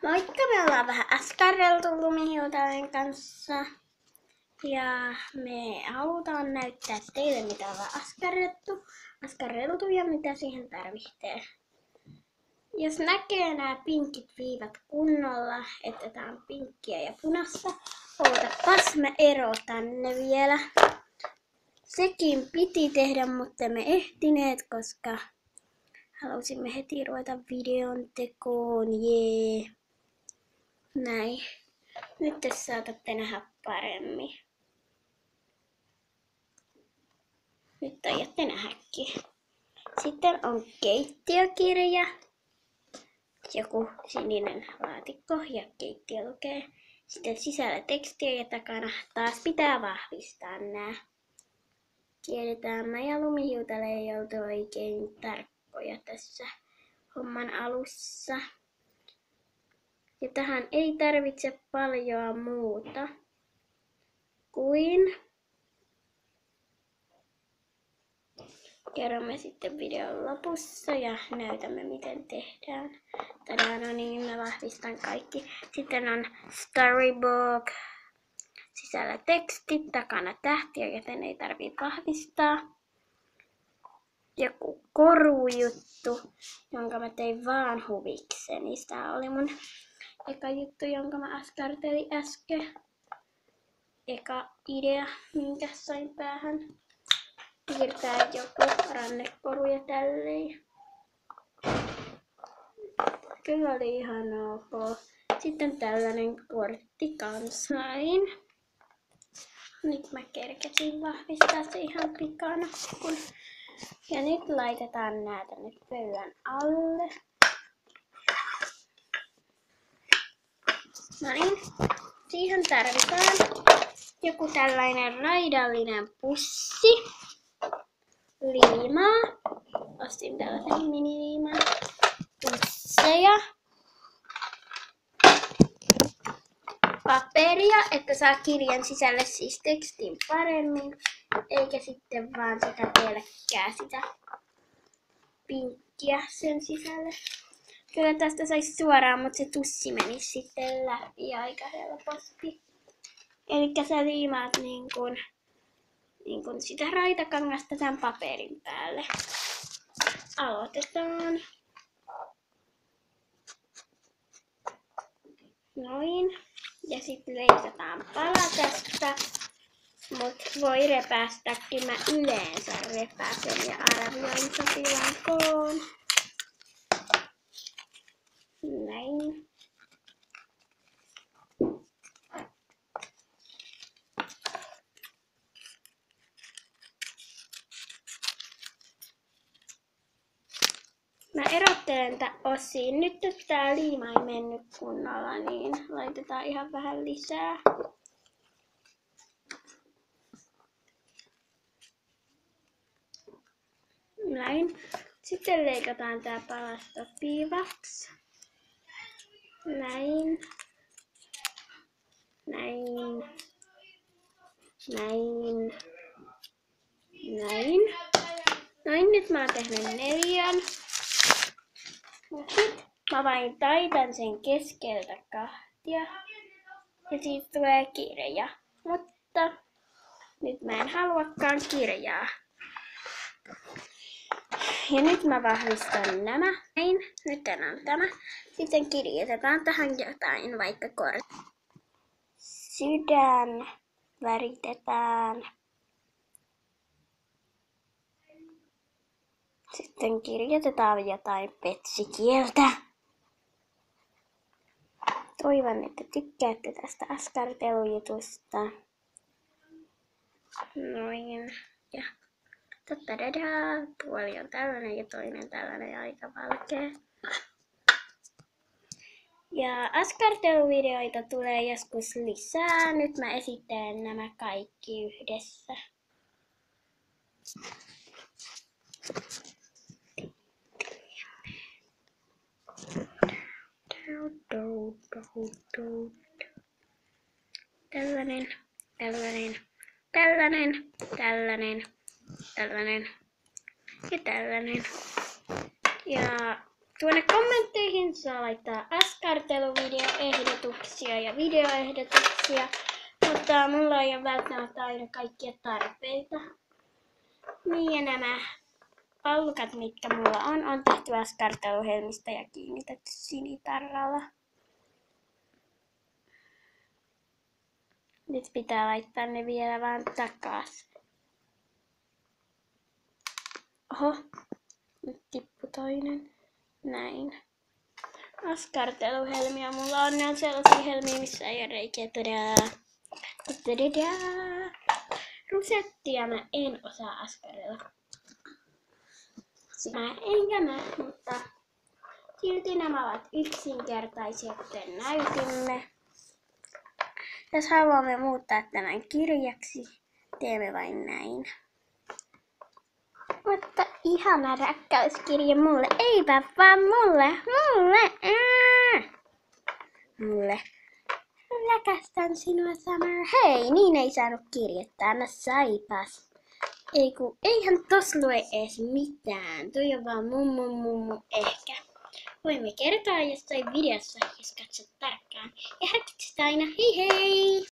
Moikka, me ollaan vähän askarreltu lumihiutaleiden kanssa. Ja me halutaan näyttää teille, mitä ollaan askarreltu ja mitä siihen tarvitsee. Jos näkee nämä pinkit viivat kunnolla, että tää on pinkkiä ja punaista, ootapas mä erotan ne vielä. Sekin piti tehdä, mutta me ehtineet, koska halusimme heti ruveta videon tekoon. Jee. Näin. Nyt te saatatte nähdä paremmin. Nyt ajatte nähdäkin. Sitten on keittiökirja. Joku sininen laatikko ja keittiö lukee. Sitten sisällä tekstiä ja takana taas pitää vahvistaa nää. Tiedetään, mä ja lumihiutale ei oltu oikein tarkkoja tässä homman alussa. Ja tähän ei tarvitse paljon muuta kuin kerromme sitten videon lopussa ja näytämme miten tehdään. Tadaa, no niin, mä vahvistan kaikki. Sitten on storybook, sisällä tekstit, takana tähtiä, joten ei tarvitse vahvistaa. Joku korujuttu, jonka mä tein vaan huvikseni. Tää oli mun eka juttu, jonka mä askartelin äsken. Eka idea, minkä sain päähän. Piirtää joku rannekoru ja tälleen. Kyllä oli ihan ok. Sitten tällainen kortti kans sain. Nyt mä kerkesin vahvistaa se ihan pikana. Ja nyt laitetaan nää tänne pöydän alle. Näin. Siihen tarvitaan joku tällainen raidallinen pussi. Liimaa. Ostin tällaisen miniliiman. Pusseja. Paperia, että saa kirjan sisälle siis tekstin paremmin. Eikä sitten vaan sitä pelkkää sitä pinkkiä sen sisälle. Kyllä tästä saisi suoraan, mutta se tussi menisi sitten läpi aika helposti. Elikkä sä liimaat niin kun sitä raitakangasta tämän paperin päälle. Aloitetaan. Noin. Ja sitten leikataan pala tästä. Mut voi repästäkin, mä yleensä repäsen ja arvioin sopivan koon. Näin. Mä erottelen tän osiin. Nyt jos tää liima ei mennyt kunnolla, niin laitetaan ihan vähän lisää. Näin. Sitten leikataan tää palasto viivaksi. Näin. Näin. Näin. Näin. Noin, nyt mä oon tehnyt 4. Nyt mä vain taitan sen keskeltä 2. Ja siitä tulee kirja. Mutta nyt mä en haluakaan kirjaa. Ja nyt mä vahvistan nämä. Näin, nyt on tämä. Sitten kirjoitetaan tähän jotain, vaikka sydän väritetään. Sitten kirjoitetaan jotain petsikieltä. Toivon, että tykkäätte tästä askartelujutusta. Noin. Ja tadadadaa, puoli on tällainen ja toinen tällainen aika valkea. Ja askarteluvideoita tulee joskus lisää. Nyt mä esittelen nämä kaikki yhdessä. Tällainen, tällainen, tällainen, tällainen, tällainen ja tällainen. Ja tuonne kommentteihin saa laittaa askarteluvideo teoksia ja videoehdotuksia, mutta mulla ei ole välttämättä aina kaikkia tarpeita. Niin ja nämä pallukat, mitkä mulla on tehty askarteluhelmistä ja kiinnitetty sinitarralla. Nyt pitää laittaa ne vielä vaan takas. Oho, nyt tippu toinen. Näin. Askarteluhelmiä mulla on. Ne on sellaisia helmiä, missä ei ole reikiä. Rusettia mä en osaa askarella. Mä enkä mä, mutta silti nämä ovat yksinkertaisia, kuten näytimme. Jos haluamme muuttaa tämän kirjaksi, teemme vain näin. Mutta ihana rakkauskirja mulle, eipä vaan mulle. Rakastan sinua, Summer. Hei, niin ei saanut kirjoittaa, no saipas. Eihän tos lue edes mitään, toi on vaan mummu ehkä. Voimme kertoa jossain videossa, jos katsot tarkkaan. Ja harkitset aina, hei hei!